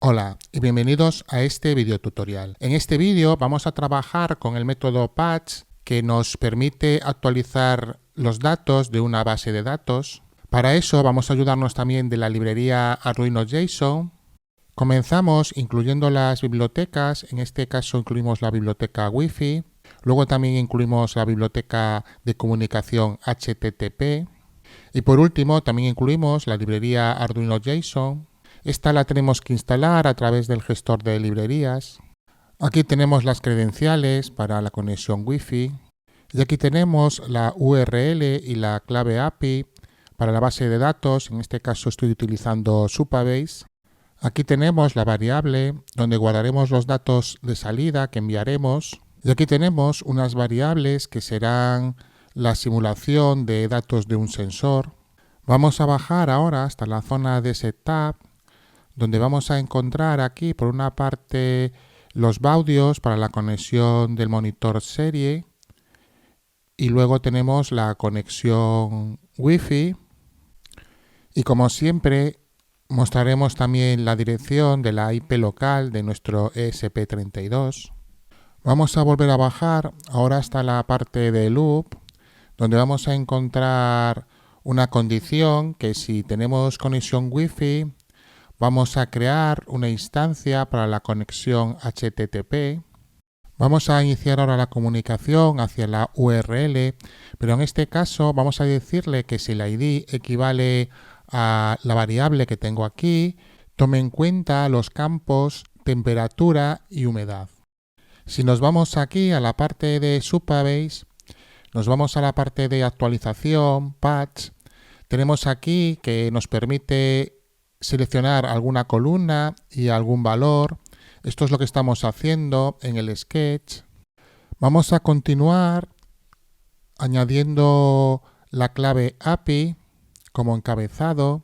Hola y bienvenidos a este video tutorial. En este vídeo vamos a trabajar con el método patch que nos permite actualizar los datos de una base de datos. Para eso vamos a ayudarnos también de la librería Arduino.json. Comenzamos incluyendo las bibliotecas, en este caso incluimos la biblioteca Wi-Fi, luego también incluimos la biblioteca de comunicación HTTP y por último también incluimos la librería Arduino.json. Esta la tenemos que instalar a través del gestor de librerías. Aquí tenemos las credenciales para la conexión Wi-Fi y aquí tenemos la URL y la clave API para la base de datos. En este caso estoy utilizando Supabase. Aquí tenemos la variable donde guardaremos los datos de salida que enviaremos. Y aquí tenemos unas variables que serán la simulación de datos de un sensor. Vamos a bajar ahora hasta la zona de Setup, donde vamos a encontrar aquí por una parte los baudios para la conexión del monitor serie y luego tenemos la conexión Wi-Fi y como siempre mostraremos también la dirección de la IP local de nuestro ESP32. Vamos a volver a bajar ahora hasta la parte de loop, donde vamos a encontrar una condición que si tenemos conexión Wi-Fi vamos a crear una instancia para la conexión HTTP. Vamos a iniciar ahora la comunicación hacia la URL, pero en este caso vamos a decirle que si la ID equivale a la variable que tengo aquí, tome en cuenta los campos temperatura y humedad. Si nos vamos aquí a la parte de Supabase, nos vamos a la parte de actualización, patch, tenemos aquí que nos permite seleccionar alguna columna y algún valor. Esto es lo que estamos haciendo en el sketch. Vamos a continuar añadiendo la clave API como encabezado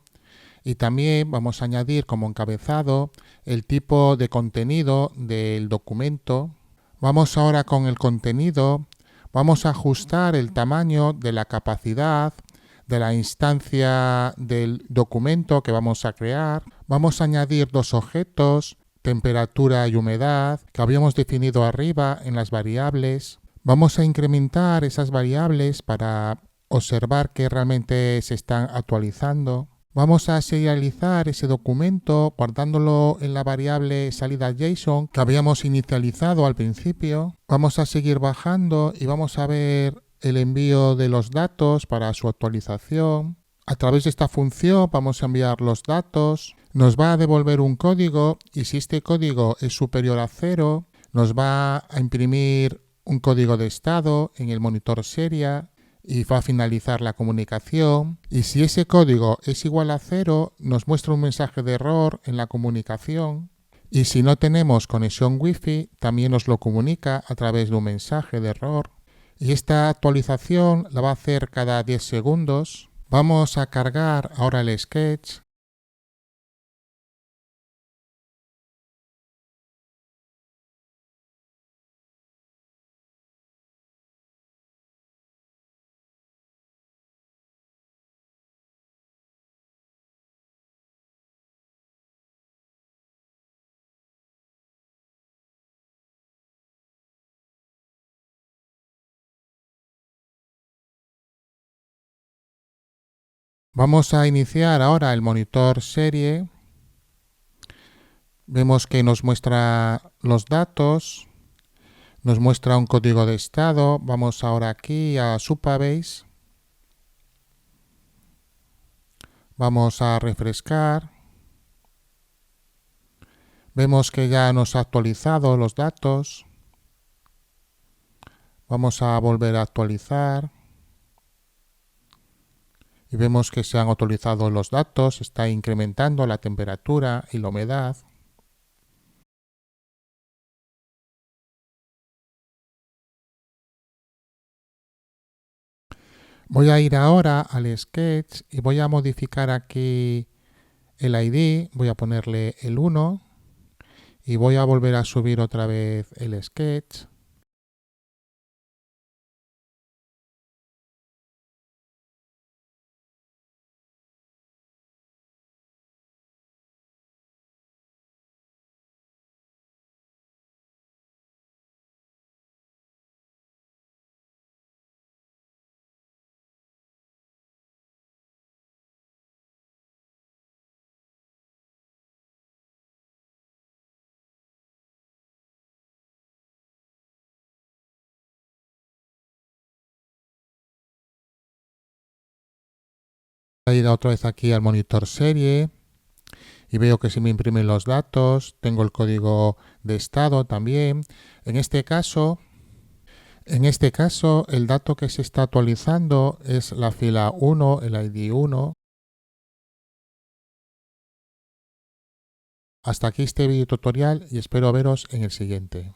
y también vamos a añadir como encabezado el tipo de contenido del documento. Vamos ahora con el contenido. Vamos a ajustar el tamaño de la capacidad de la instancia del documento que vamos a crear. Vamos a añadir dos objetos, temperatura y humedad, que habíamos definido arriba en las variables. Vamos a incrementar esas variables para observar que realmente se están actualizando. Vamos a serializar ese documento guardándolo en la variable salida.json que habíamos inicializado al principio. Vamos a seguir bajando y vamos a ver el envío de los datos para su actualización. A través de esta función vamos a enviar los datos, nos va a devolver un código y si este código es superior a 0, nos va a imprimir un código de estado en el monitor serie y va a finalizar la comunicación. Y si ese código es igual a 0, nos muestra un mensaje de error en la comunicación. Y si no tenemos conexión Wi-Fi, también nos lo comunica a través de un mensaje de error. Y esta actualización la va a hacer cada 10 segundos. Vamos a cargar ahora el sketch. Vamos a iniciar ahora el monitor serie. Vemos que nos muestra los datos, nos muestra un código de estado. Vamos ahora aquí a Supabase. Vamos a refrescar. Vemos que ya nos ha actualizado los datos. Vamos a volver a actualizar. Y vemos que se han actualizado los datos, está incrementando la temperatura y la humedad. Voy a ir ahora al sketch y voy a modificar aquí el ID, voy a ponerle el 1 y voy a volver a subir otra vez el sketch. Voy a ir otra vez aquí al monitor serie y veo que se me imprimen los datos, tengo el código de estado también. En este caso, el dato que se está actualizando es la fila 1, el ID 1. Hasta aquí este video tutorial y espero veros en el siguiente.